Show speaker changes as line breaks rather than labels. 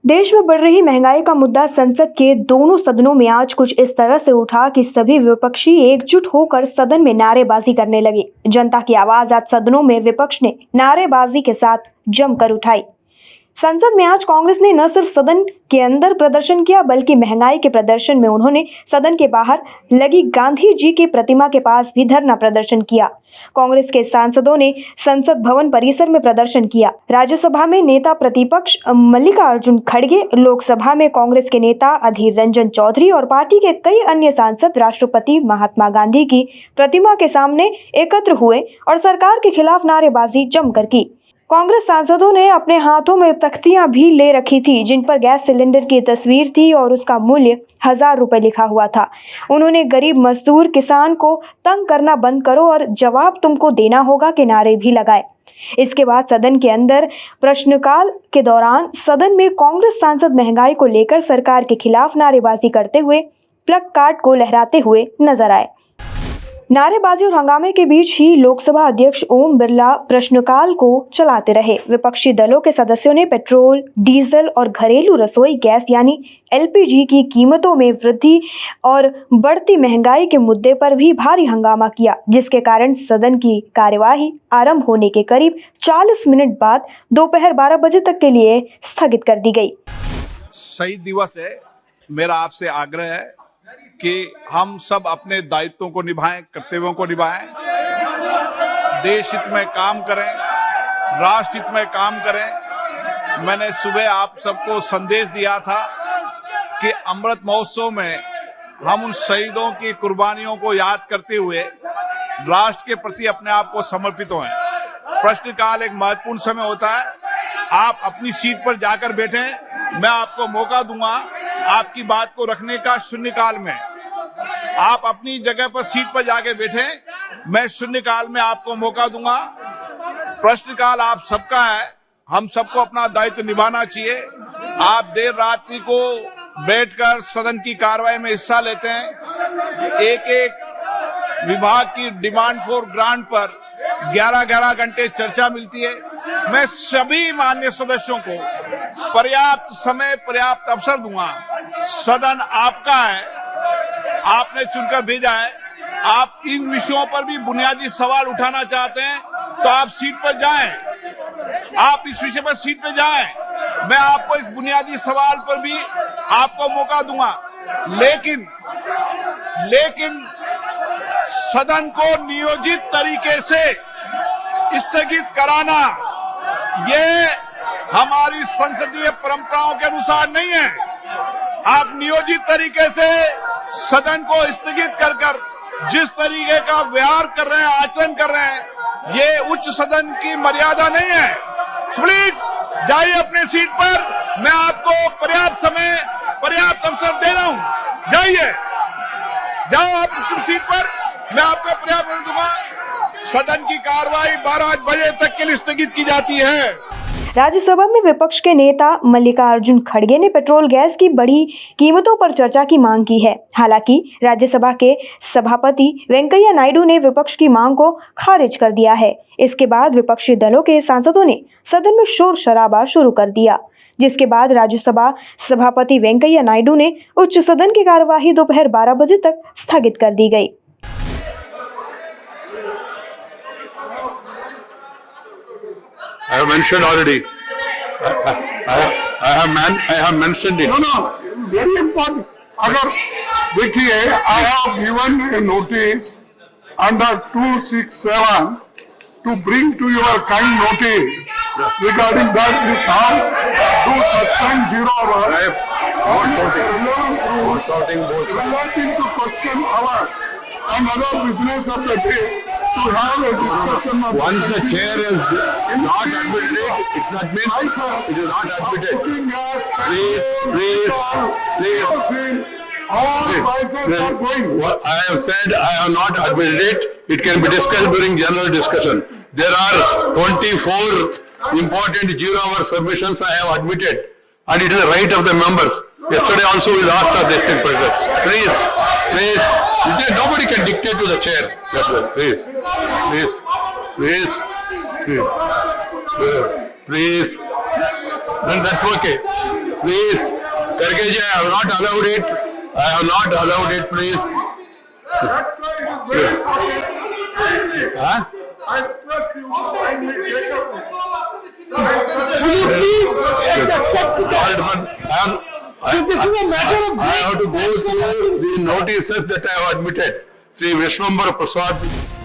देश में बढ़ रही महंगाई का मुद्दा संसद के दोनों सदनों में आज कुछ इस तरह से उठा कि सभी विपक्षी एकजुट होकर सदन में नारेबाजी करने लगे। जनता की आवाज आज सदनों में विपक्ष ने नारेबाजी के साथ जमकर उठाई। संसद में आज कांग्रेस ने न सिर्फ सदन के अंदर प्रदर्शन किया बल्कि महंगाई के प्रदर्शन में उन्होंने सदन के बाहर लगी गांधी जी की प्रतिमा के पास भी धरना प्रदर्शन किया। कांग्रेस के सांसदों ने संसद भवन परिसर में प्रदर्शन किया। राज्यसभा में नेता प्रतिपक्ष मल्लिकार्जुन खड़गे, लोकसभा में कांग्रेस के नेता अधीर रंजन चौधरी और पार्टी के कई अन्य सांसद राष्ट्रपति महात्मा गांधी की प्रतिमा के सामने एकत्र हुए और सरकार के खिलाफ नारेबाजी जमकर की। कांग्रेस सांसदों ने अपने हाथों में तख्तियां भी ले रखी थी जिन पर गैस सिलेंडर की तस्वीर थी और उसका मूल्य 1000 रुपए लिखा हुआ था। उन्होंने गरीब मजदूर किसान को तंग करना बंद करो और जवाब तुमको देना होगा के नारे भी लगाए। इसके बाद सदन के अंदर प्रश्नकाल के दौरान सदन में कांग्रेस सांसद महंगाई को लेकर सरकार के खिलाफ नारेबाजी करते हुए प्लग कार्ड को लहराते हुए नजर आए। नारेबाजी और हंगामे के बीच ही लोकसभा अध्यक्ष ओम बिरला प्रश्नकाल को चलाते रहे। विपक्षी दलों के सदस्यों ने पेट्रोल, डीजल और घरेलू रसोई गैस यानी एलपीजी की कीमतों में वृद्धि और बढ़ती महंगाई के मुद्दे पर भी भारी हंगामा किया, जिसके कारण सदन की कार्यवाही आरंभ होने के करीब 40 मिनट बाद दोपहर 12 बजे तक के लिए स्थगित कर दी गई।
शहीद दिवस है, मेरा आपसे आग्रह है कि हम सब अपने दायित्वों को निभाएं, कर्तव्यों को निभाएं, देश हित में काम करें, राष्ट्र हित में काम करें। मैंने सुबह आप सबको संदेश दिया था कि अमृत महोत्सव में हम उन शहीदों की कुर्बानियों को याद करते हुए राष्ट्र के प्रति अपने आप को समर्पित हों। प्रश्नकाल एक महत्वपूर्ण समय होता है। आप अपनी सीट पर जाकर बैठें, मैं आपको मौका दूंगा आपकी बात को रखने का शून्यकाल में। आप अपनी जगह पर सीट पर जाके बैठे, मैं शून्यकाल में आपको मौका दूंगा। प्रश्नकाल आप सबका है, हम सबको अपना दायित्व निभाना चाहिए। आप देर रात्रि को बैठकर सदन की कार्रवाई में हिस्सा लेते हैं। एक एक विभाग की डिमांड फॉर ग्रांट पर 11-11 घंटे चर्चा मिलती है। मैं सभी माननीय सदस्यों को पर्याप्त समय, पर्याप्त अवसर दूंगा। सदन आपका है, आपने चुनकर भेजा है। आप इन विषयों पर भी बुनियादी सवाल उठाना चाहते हैं तो आप सीट पर जाएं, आप इस विषय पर सीट पर जाएं। मैं आपको इस बुनियादी सवाल पर भी आपको मौका दूंगा, लेकिन सदन को नियोजित तरीके से स्थगित कराना ये हमारी संसदीय परंपराओं के अनुसार नहीं है। आप नियोजित तरीके से सदन को स्थगित कर जिस तरीके का व्यवहार कर रहे हैं, आचरण कर रहे हैं, ये उच्च सदन की मर्यादा नहीं है। प्लीज जाइए अपने सीट पर, मैं आपको पर्याप्त समय, पर्याप्त अवसर दे रहा हूं। जाइए, जाओ आप अपनी सीट पर, मैं आपको पर्याप्त अवसर दूंगा। सदन की कार्रवाई 12 बजे तक के लिए स्थगित की जाती है।
राज्यसभा में विपक्ष के नेता मल्लिकार्जुन खड़गे ने पेट्रोल गैस की बढ़ी कीमतों पर चर्चा की मांग की है। हालांकि राज्यसभा के सभापति वेंकैया नायडू ने विपक्ष की मांग को खारिज कर दिया है। इसके बाद विपक्षी दलों के सांसदों ने सदन में शोर शराबा शुरू कर दिया, जिसके बाद राज्यसभा सभापति वेंकैया नायडू ने उच्च सदन की कार्यवाही दोपहर 12 बजे तक स्थगित कर दी गई।
I have mentioned already. I have mentioned it.
No, very important. अगर देखिए, I have given a notice under 267 to bring to your kind notice regarding that this house to suspend 0 hours relating to question hour and other business of the day. To have a discussion of
Once the chair is not admitted, it's not meant. It is not admitted. Please.
All prices are going.
What I have said, I have not admitted it. It can be discussed during general discussion. There are 24 important 0-hour submissions I have admitted, and it is the right of the members. Yesterday also we asked our district president. Please. Nobody can dictate to the chair. That's well. Please. Then that's okay. Please, Karkeji, I have not allowed it. I have not allowed it, please.
That's why it is very important.
Huh?
I request you to kindly take up.
Will you please accept that? This is a matter of
I have to go
great
through the notices that I have admitted. Sri Vishwambar Prasad.